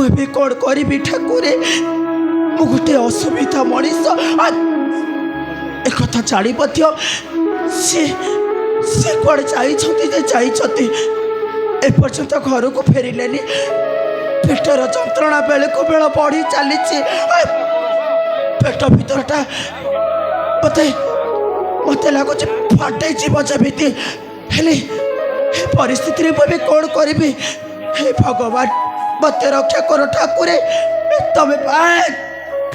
मुझे कौन करी ठाकुर मु गोटे असुविधा मनीष एक जाणी सी कौन जाइए एपर्यंत घर को फेरिले पेटर जंत्रणा बेले को बेल बढ़ी चली पेट भीतरटा मत मत लगुच फटे जीव जमी हेले परिस्थिति मुझे कौन करी हे भगवान मत रक्षा कर ठाकुर तमें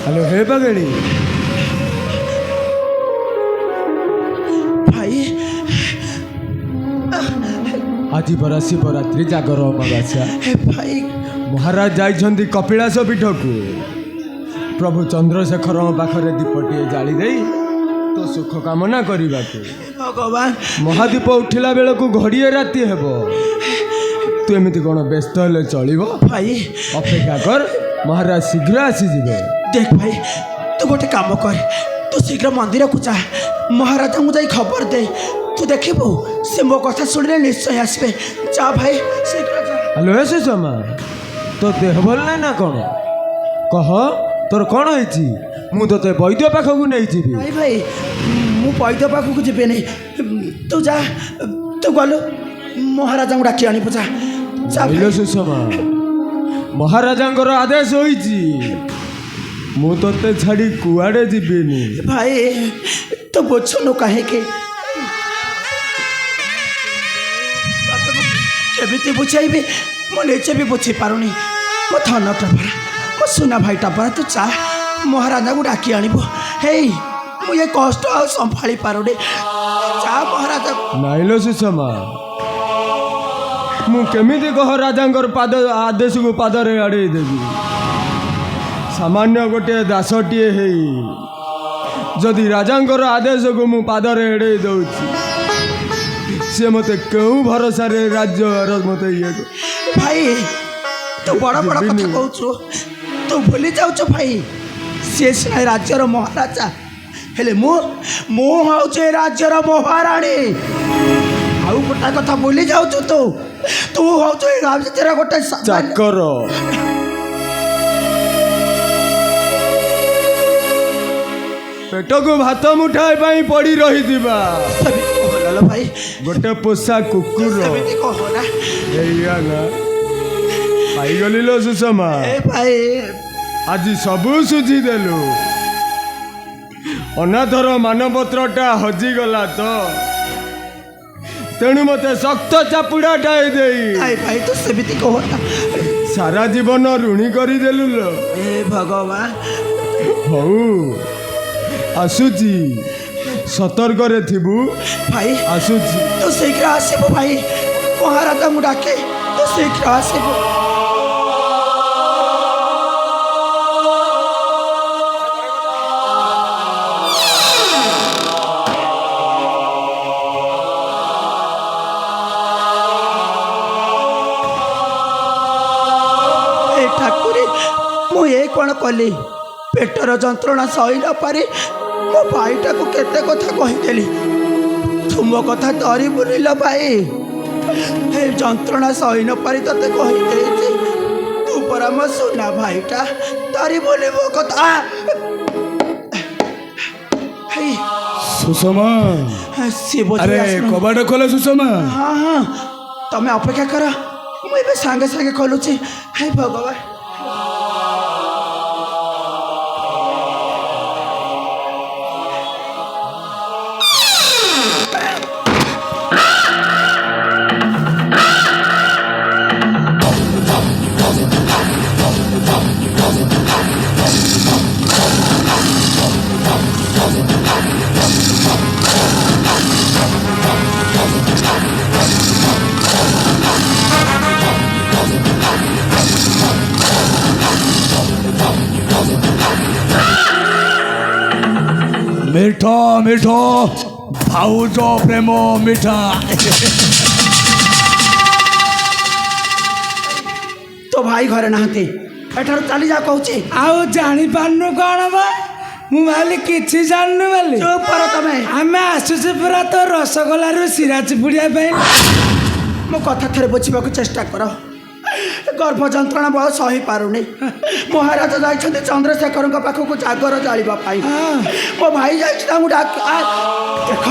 हेलो हे बगड़ी भाई आज बरा शिवरात्रि जागर अमावास्या हे भाई महाराज जाइछन्ति कपिलास पीठ को प्रभु चंद्रशेखर पाखरे दीपटे जाली दे तो सुख कामना करने भगवान महादीप उठिला बेल को घड़िए राति हेब तू एमती कौन व्यस्त हेले चलो भाई अपेक्षा कर महाराज शीघ्र आसीजे देख भाई तू गोटे काम कर तू शीघ्र मंदिर को जा महाराजा को जाई खबर दे तू देखबू से मो कथा सुनले निश्चय आसबे जा भाई शीघ्र जा। हेलो ऐसे समा तो देह भल ना कौन कह तोर कौन है मु तो वैद्य पाखक नहीं जीवी भाई भाई मु वैद्य पाखक जीवे नहीं तू जा तू गलु महाराजा को डाकी आनी जा जा हेलो सुषमा महाराजांकर आदेश होईची मु तोते छाड़ी कुआड़े जीविनी भाई तो बुझुनु कहे के केमिति बुझाइबे मु निजे भी बुझी पारुनी मो धन टपरा मो सुना भाई टपरा तू चा महाराजा को डाकी आनिबो हे मु ये कष्ट आ संभाली पारुनी चा महाराजा नाइलो सुषमा मु केमिति कह राजांकर पाद आदेश को पादरे आड़े देवी सामान्य गोटे दासटीए है जदि राजांकर आदेश को मु पादरे एड़े दउची से मते क्यों भरोसा रे राज्य मते ये भाई तू बड़ा बड़ा कथा कहू तू भूली जाऊ भाई सी सिना राज्यर महाराजा हेले मु हूँ राज्यर महाराणी आउ गोटा कथा भूली जाऊ तू हूँ राज्यर गोटे चाकर पेट को भात मुठाई पाई पड़ी रही दिबा भाई गोटे पोषा कुकुर कहना ना पाई गली लो सुषमा भाई आज सबू सुझी देलु अनाथर मानपत्रटा हजिगला तो तेणु मते शक्त चापुड़ा टाई देई भाई तो सेमिति कहना सारा जीवन ऋणी कर देलु लो ए भगवान हऊ आसुची सतर्क रे थिबू भाई आसुची तो शीघ्र आसबो भाई महाराजा को डाके तो शीघ्र आसबो ठाकुर मु ये कौन कली पेटर जंत्रणा सही न पारी मो भाईटा को केते कथा कहीदेली तुम कथा तरी बुलिल भाई हे जंत्रणा सही न पारी तते कहीदे तू परा मो सुना भाईटा तरी बोली मो कथा हे सुषमा सी बोली अरे कबाड़ खोल सुषमा हाँ हाँ तमें अपेक्षा कर मुझे सांगे सांगे खोलुची हे भगवान मिठो मिठो भाउज प्रेम मिठा तो भाई घरे नहांती एठार चली जा कहूची आउ जानी पारनु कौन बा मु माली किछि जाननु माली चुप कर तमे आमे आसुचे पूरा तो रसगोला रु सिरा चिपुड़िया पे मो कथा थरे बुझिबा को चेष्टा कर गर्भ जंत्रणा बहुत सही पारुनी महाराज जाइछन्ति चंद्रशेखर पाखक जागर जालिबा पाई मो भाई जाइछि डाक देख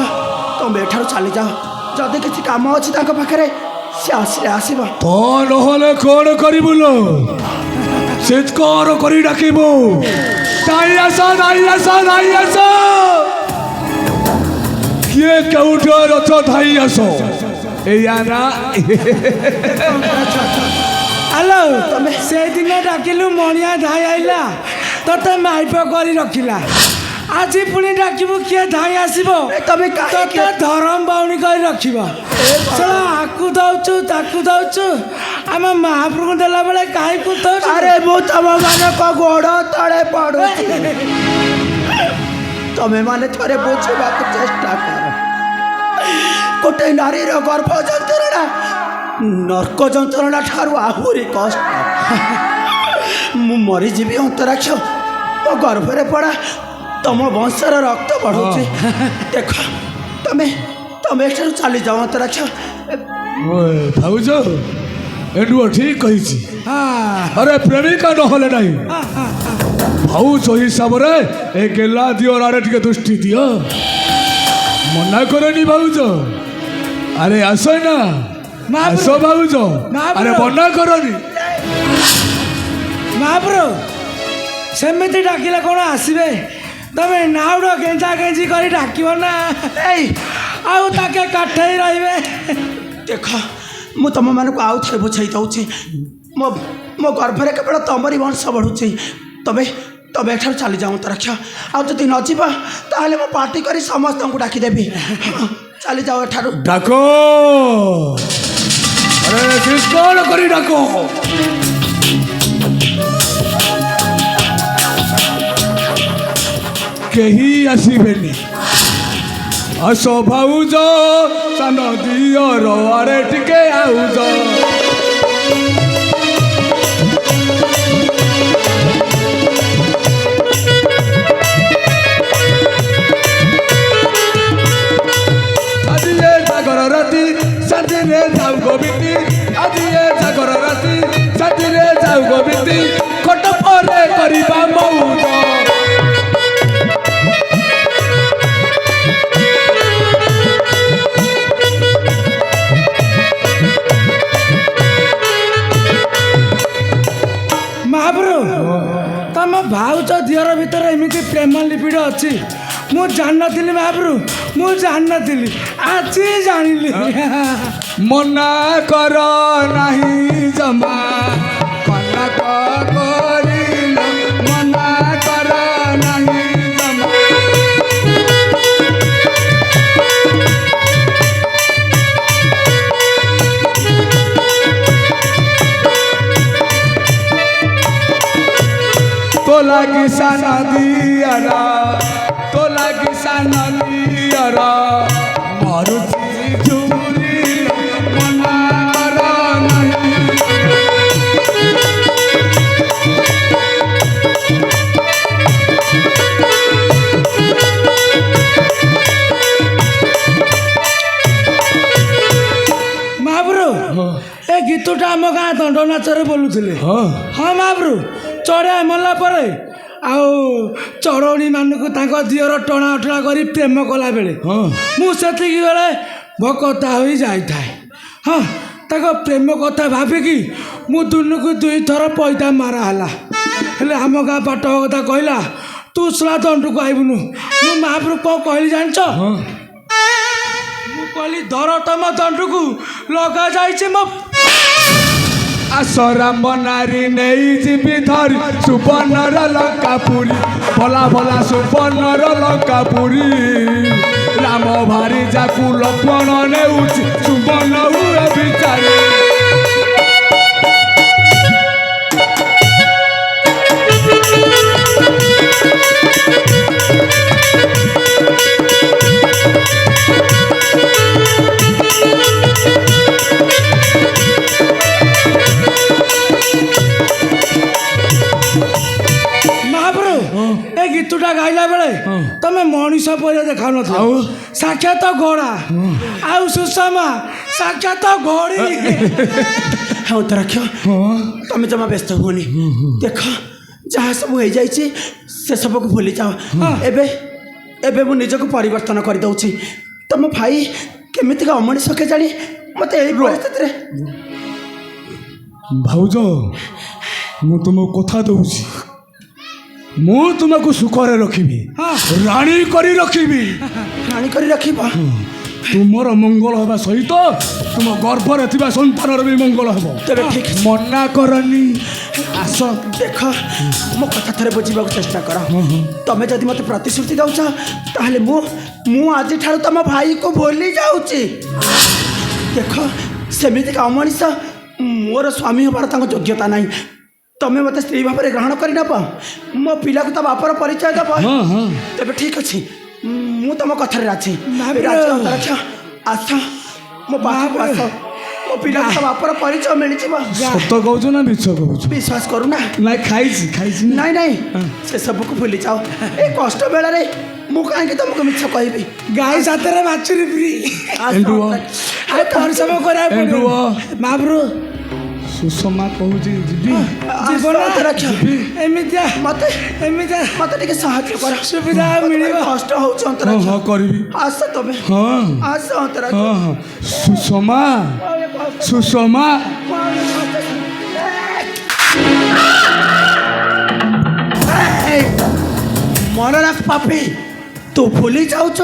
तुम एठार चली जाओ जदि किसी काम अच्छी पाखे से आसिले आसब तो नहले कौन करिबुलो चित्कार करी डाकिबो दाई आस दाई आस दाई आस किए केउठो रथ धाई आस एया ना हेलो से दिन डाकिलु मणिया धाई आइला तोते माइप करी रखिला आज पुणी डाकिबु किए धाई आसीबो तमे तोते धरम बाउनी करी रखिबो चला आकु दउचु ताकु दउचु आम महाप्रभु देला बेले काहे कुतो अरे मु तम मानक गोड़ तले पड़ू तमे माने थोड़े बुझा चेष्टा कर गोटे नारीर गर्भ जंत्रणा नर्क जंत्रणा ठारू आहुरी कष्ट मु मरीजी अंतराक्ष मो गर्भरे पड़ा तम वंशर रक्त बढ़ुची देख तमे तमे एठारु चली जाओ अंतराक्ष भाउज एडुओ ठीक कही अरे प्रेमिका नहले नहीं भाउज हिसाब रे ए गेला दियो आरे टिके दृष्टि दियो मना करनी भाउज अरे आसो ना आसो भाउज अरे मना करनी महाप्रभु सेमिति डाकिले कौन आसबे तमे नाउड गेंजा गेंजी करी डाकिब ना आउ ताके काठेई रहिबे देख मु तुम मानक आउ थे बुझाई दौची मो मो गर्भरे केवल तमरी वंश बढ़ुची तबे तबे एठार चली जाऊँ अंतराक्ष आउ जदि न जीव ताहले मो पार्टी करी समस्त को डाकिदेवी चली जाओ एठार डाको अरे किसकोन करी डाको केही आसीबेनी आसो भाउज सान दियर आरे टिके आउज आजिए जागर राति शांतिरे जाऊ गोविंदी आजिए जागर राति शांतिरे जाऊ गोविंदी खट परे करिबा मौज तम भाउज दियर भितर एमती प्रेम लिपिड अच्छी मु जान नी महाप्रभु मु जान नी आज जानिली मना कर नहीं जमा मना करिल मना कर नहीं जमा तो लगी साना दियारा तो लगी साना दियारा मारुति चूरी मना करा नहीं महाप्रभु ए गीतटा आम गाँ दंड नाचरे बोलुले हाँ हाँ महाप्रभु चढ़िया मरला परे आउ चढ़ौणी मानक दियर टणा अटणा कर प्रेम कला बेले मुझे बेले भकता हो जाए हाँ तक प्रेम कथा भाविकी मु दुनू दुई थर पैदा माराला हेले आम गाँ पाठ कथा कहला तू सला दंड को आईबुनु मु महाप्रभु कौन कहली जान मु कहली धर तम दंड को लगा जाइए मो आसराम नारी नहीं जीवी धरी सुवर्णर लंकापुरी भला भला सुवर्णर लंकापुरी राम भारी जाकू लक्ष्मण नेउछि सुवर्ण हुए बिचारी गीतटा गाइला बेले तमे मनीष पर देखा न साक्षात घोड़ा आउ सुषमा साक्षात घोड़ी हाँ तो रख तुम जमा व्यस्त हुनी देख जहाँ सब हो जाए से सबको भूली जाओ एबे एबे मु निजक परिवर्तन कर दउछि तुम भाई केमिति का अमଣିଷ के जानी मते एई परिस्थिति रे भाउज मु तुम कथा दउछि मु तुमको सुखरे रखिबी रानी करी रखिबी रानी करी रखिबा तुमर मंगल हवा सहित तुम गर्भरे थिबा संतानर भी मंगल हबो तेरे ठीक मना करनी आस देख मो कथा थरे बुझीबा चेष्टा कर तमे जदि मते प्रतिश्रुति दउछ ताहले मु आज ठारू तम भाई को भूली जाउची देख सेमिति का अमଣିଷ मोर स्वामी होबार तांको योग्यता नाही तमे मते स्त्री भाव में ग्रहण करि नब मो पिला को त बापर परिचय दब तेबे ठीक अछि मु तम कथा राजी राजी आस मो बाप आस मो पिला को बापर परिचय मिल जिवो सत कहूछ ना मिछ कहूछ विश्वास करू ना नाही खाइछि नहीं नहीं से सब को भूली जाओ ए कष्ट बेला रे मु काहे के तुमको मिछ कहबी गाय सातरे बाछुरी फ्री एंडुआ अरे कौन सब करा एंडुआ माब्रो सुषमा कहूछि जीबी जीवन रक्षा एमितिया मते टिके साहाय्य कर सुविधा मिलिबा कष्ट होउछ अंतर हाँ करबी आस तबे हाँ आस अंतर हाँ सुषमा सुषमा मन रख पापी तू भूली जाऊच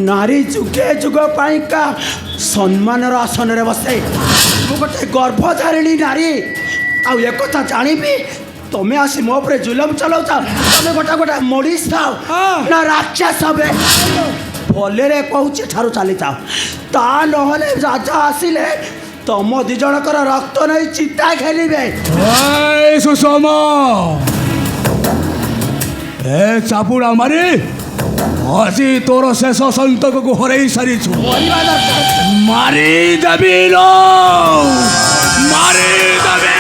नारी जुगे जुग पाइका सम्मान आसन रे बसे मु गोटे गर्भधारिणी नारी आउ एक कथा जानिबी तमे आसी मो उपरे जुलम चलाउछ तमे गोटा गोटा मरीस थाओ ना राक्षस हबे भले रे कहूची ठारू चली जाओ ता नहले राजा आसिले तम दी जनकर रक्त नहीं चिता खेलिबे ए सुषमा ए चापुड़ा मारी আজি তোর শেষ সন্তকু হরাই সারিছু মারি দেবি লো মারি দেবি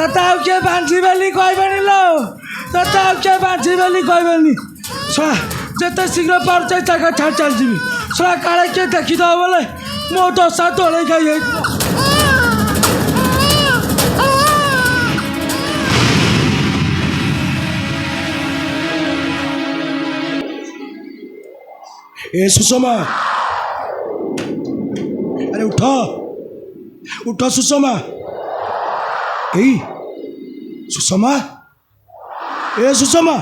तता के बांधी बेली कहबेनी लो तता के बांधी बेली कहबेनी छा जते शीघ्र पारछ ताका छाड़ चल जीबी छा काले के देखि दो बोले मो दशा तोले गई ए सुषमा अरे उठा उठा सुषमा ए सुषमा ए सुषमा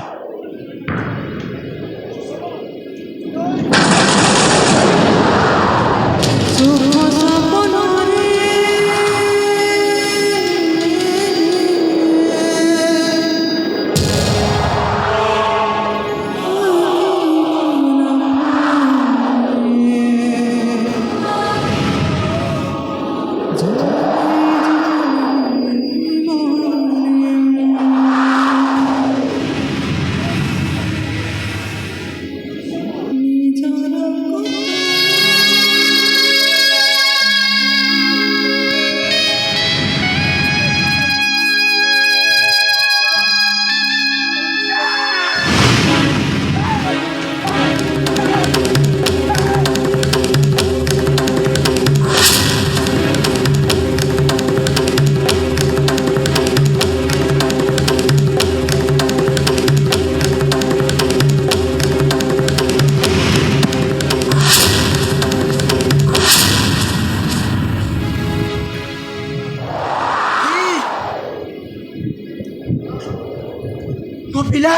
ପିଲା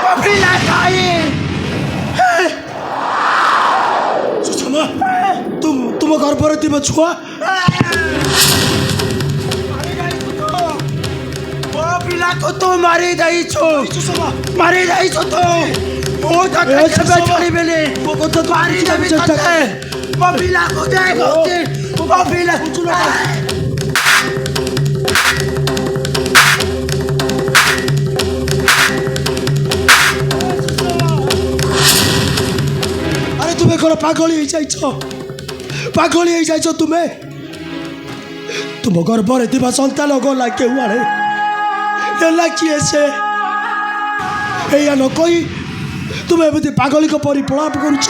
ମୋ ପିଲା କାହିଁ ସୁଷମା ତୁମ ଗର୍ଭରେ ଥିବା ଛୁଆ ମୋ ପିଲାକୁ ତୁ ମାରି ଦେଇଛୁ ତୁ ମୁଁ ତତେ କେବେ ଛାଡ଼ିବିନି ମାରି ଦେବି ତତେ ମୋ ପିଲାକୁ ଦେଖୁଛି ମୋ ପିଲା আরে তুমি কোন পাগলি হয়ে যাইছ তুমি তুম গর্ভরে ଥିବା সন্তান গলা কেউ আড়ে ହେଲା କିଏ ସେ ଏଇଆ ନ କହି ତୁମେ ଏମିତି ପାଗଳିକ ପରି ପ୍ରଳାପ କରୁଛ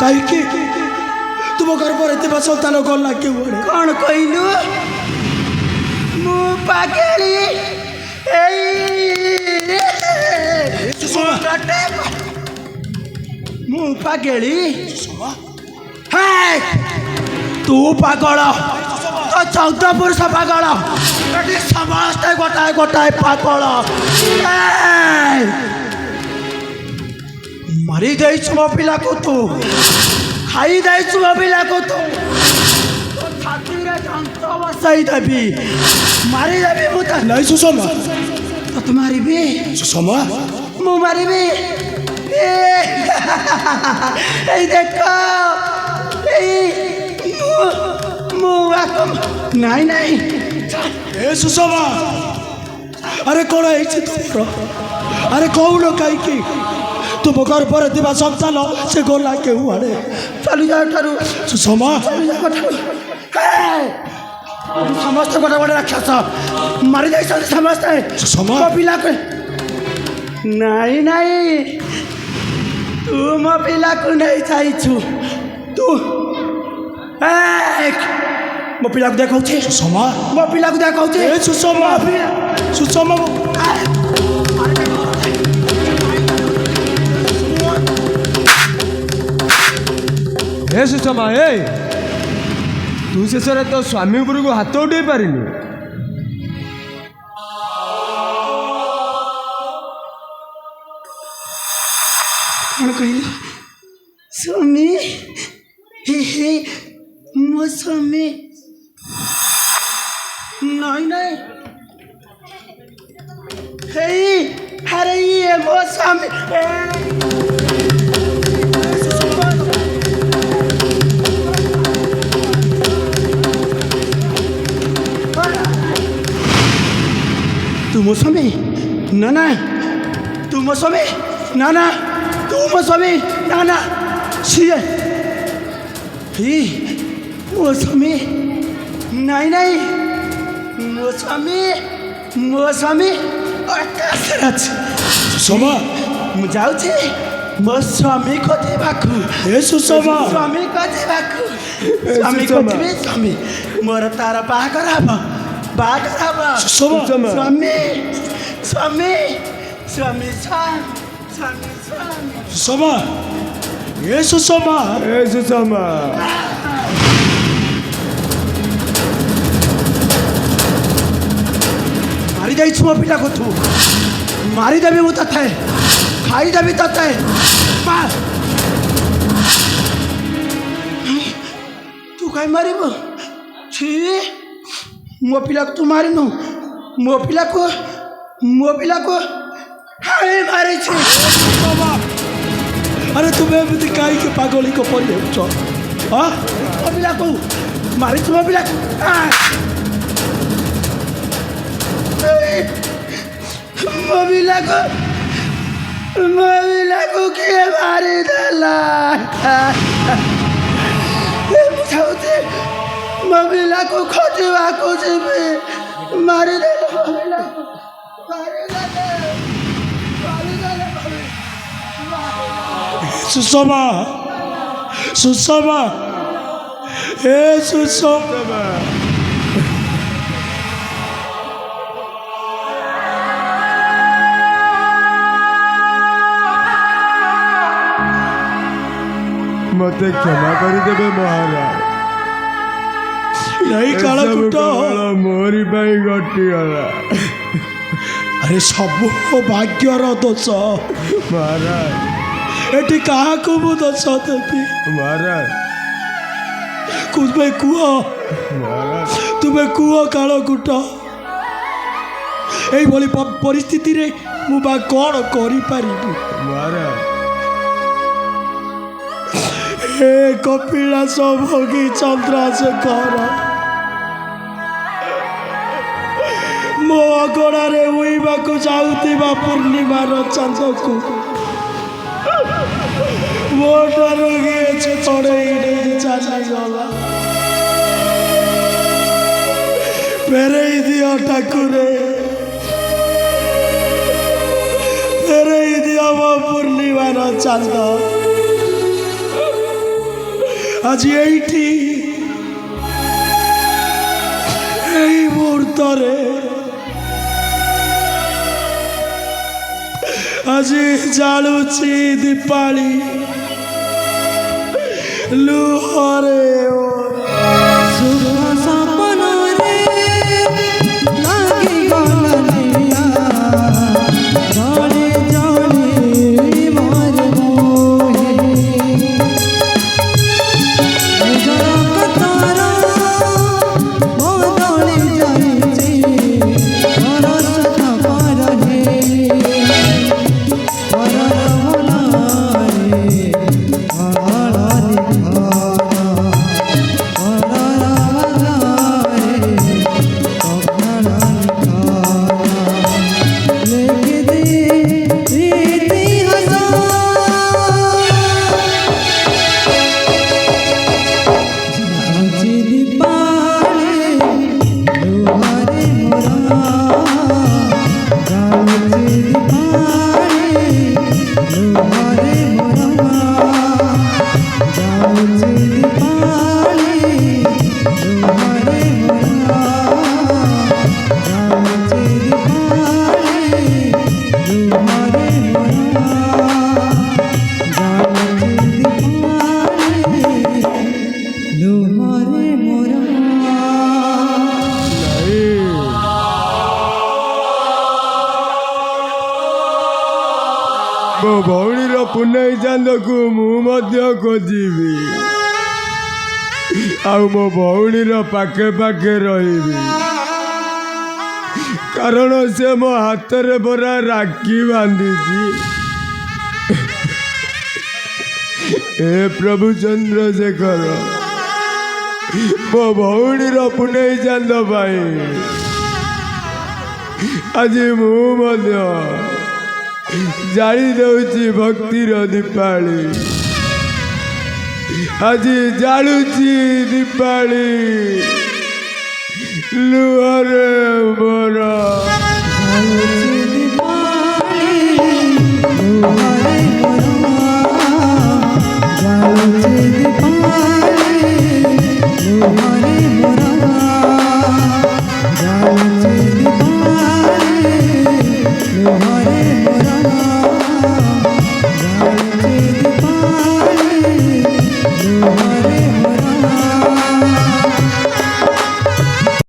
କାହିଁକି ତୁମ ଗର୍ଭରେ ଥିବା ସନ୍ତାନ ଗଲା କେଉଁ ଆଡ଼େ କ'ଣ କହିଲୁ ମୁଁ ପାଗଳି ମୁଁ ପାଗଳି ତୁ ପାଗଳ ତ 14 ପୁରୁଷ ପାଗଳ ଏଠି ସମସ୍ତେ ଗୋଟାଏ ପାଗଳ ମାରି ଦେଇଛୁ ମୋ ପିଲାକୁ ତୁ ଖାଇ ଦେଇଛୁ ମୋ ପିଲାକୁ ତୁ ଛାତିରେ ଯନ୍ତ୍ର ବସାଇ ଦେବି ମାରିଦେବି ମୁଁ ନାଇଁ ସୁଷମା ତତେ ମାରିବି ସୁଷମା ମୁଁ ମାରିବି ଏଇ ଦେଖ ମୁଁ ନାଇଁ ଏ ସୁଷମା ଆରେ କ'ଣ ହେଇଛି ତୁମର ଆରେ କହୁନ କାହିଁକି ତୁମ ଗର୍ଭରେ ଥିବା ସନ୍ତାନ ସେ ଗଲା କେଉଁ ଆଡ଼େ ଚାଲିଯାଉ ଠାରୁ ସୁଷମା ସମସ୍ତେ ଗୋଟେ ରାକ୍ଷସ ମାରି ଯାଇଛନ୍ତି ସମସ୍ତେ ସୁଷମା ମୋ ପିଲାକୁ ନାଇଁ ତୁ ମୋ ପିଲାକୁ ନେଇ ଯାଇଛୁ ତୁ ମୋ ପିଲାକୁ ଦେଖାଉଛି ସୁଷମା ମୋ ପିଲାକୁ ଦେଖାଉଛି ଏ ସୁଷମା ସୁଷମା ହେ ସୁଷମା ତୁ ଶେଷରେ ତୋ ସ୍ୱାମୀ ଉପରକୁ ହାତ ଉଠେଇ ପାରିନୁ କ'ଣ କହିଲୁ ସ୍ୱାମୀ ମୋ ସ୍ୱାମୀ ନାଇଁ ଆରେ ଇଏ ମୋ ସ୍ୱାମୀ ତୁ ମୋ ସ୍ୱାମୀ ନା ତୁ ମୋ ସ୍ୱାମୀ ନା ତୁ ମୋ ସ୍ୱାମୀ ନା ସିଏ ମୋ ସ୍ୱାମୀ ନାଇଁ ମୋ ସ୍ୱାମୀ ଆକାଶରେ ଅଛି ସୁଷମା ମୁଁ ଯାଉଛି ମୋ ସ୍ୱାମୀ ଖୋଜିବାକୁ ଏ ସୁଷମା ସ୍ୱାମୀ ଖୋଜିବାକୁ ସ୍ୱାମୀ ଖୋଜିବି ସ୍ୱାମୀ ମୋର ତାର ବାହାଘର ହବ ସ୍ୱାମୀ ସୁଷମା ଏ ସୁଷମା ମାରି ଯାଇଛୁ ମୋ ପିଲାକୁ ତୁ ମାରିଦେବି ମୁଁ ତତେ ଖାଇଦେବି ତତେ ତୁ କାହିଁ ମାରିବୁ ଛି ମୋ ପିଲାକୁ ତୁ ମାରିନୁ ମୋ ପିଲାକୁ ମାରିଛି ଆରେ ତୁମେ ଏମିତି କାହିଁକି ପାଗଳିକ ପରି ହେଉଛ ମୋ ପିଲାକୁ ମାରିଛୁ ମୋ ପିଲାକୁ ମୋ ପିଲାକୁ କିଏ ମାରିଦେଲା ମୁଁ ଯାଉଛି ମୋ ପିଲାକୁ ଖୋଜିବାକୁ ଯିବି ମାରିଦେଲେ ମୋ ପିଲାକୁ ସୁଷମା ଏ ସୁଷମା ମତେ କ୍ଷମା କରିଦେବେ ମହାରାଜ ନାଇଁ କାଳ କୁଟ ମୋରି ପାଇଁ ଘଟିଗଲା ଆରେ ସବୁ ମୋ ଭାଗ୍ୟର ଦୋଷ। ମହାରାଜ ଏଠି କାହାକୁ ମୁଁ ଦୋଷ ଦେବି? ମହାରାଜ ତୁମେ କୁହ, ମହାରାଜ ତୁମେ କୁହ କାଳକୁଟ। এইଭଳି ପରିସ୍ଥିତିରେ ମୁଁ ବା କ'ଣ କରିପାରିବି? ମହାରାଜ ହେ କପିଳାସ ଭୋଗୀ ଚନ୍ଦ୍ରଶେଖର, ମୋ ଅଗଣାରେ ଉଇବାକୁ ଯାଉଥିବା ପୂର୍ଣ୍ଣିମାର ଚାନ୍ଦକୁ ମୋ ଠାରୁ କିଏ ଛଡ଼େଇ ନେଇ ଚାଲିଗଲା। ଫେରେଇ ଦିଅ ଠାକୁରେ, ଫେରେଇ ଦିଅ ମୋ ପୂର୍ଣ୍ଣିମାର ଚାନ୍ଦ। ଆଜି ଏଇଠି এই মুহূর্তরে আজি জালুছি দীপালি লুহরে ମୋ ଭଉଣୀର ପୁନେଇ ଚାନ୍ଦକୁ ମୁଁ ମଧ୍ୟ ଖୋଜିବି, ଆଉ ମୋ ଭଉଣୀର ପାଖେ ପାଖେ ରହିବି, କାରଣ ସେ ମୋ ହାତରେ ପରା ରାକ୍ଷୀ ବାନ୍ଧିଛି। ହେ ପ୍ରଭୁ ଚନ୍ଦ୍ରଶେଖର, ମୋ ଭଉଣୀର ପୁନେଇ ଚାନ୍ଦ ପାଇଁ ଆଜି ମୁଁ ମଧ୍ୟ ଜାଳି ଦେଉଛି ଭକ୍ତିର ଦୀପାଳି। ଆଜି ଜାଳୁଛି ଦୀପାଳି।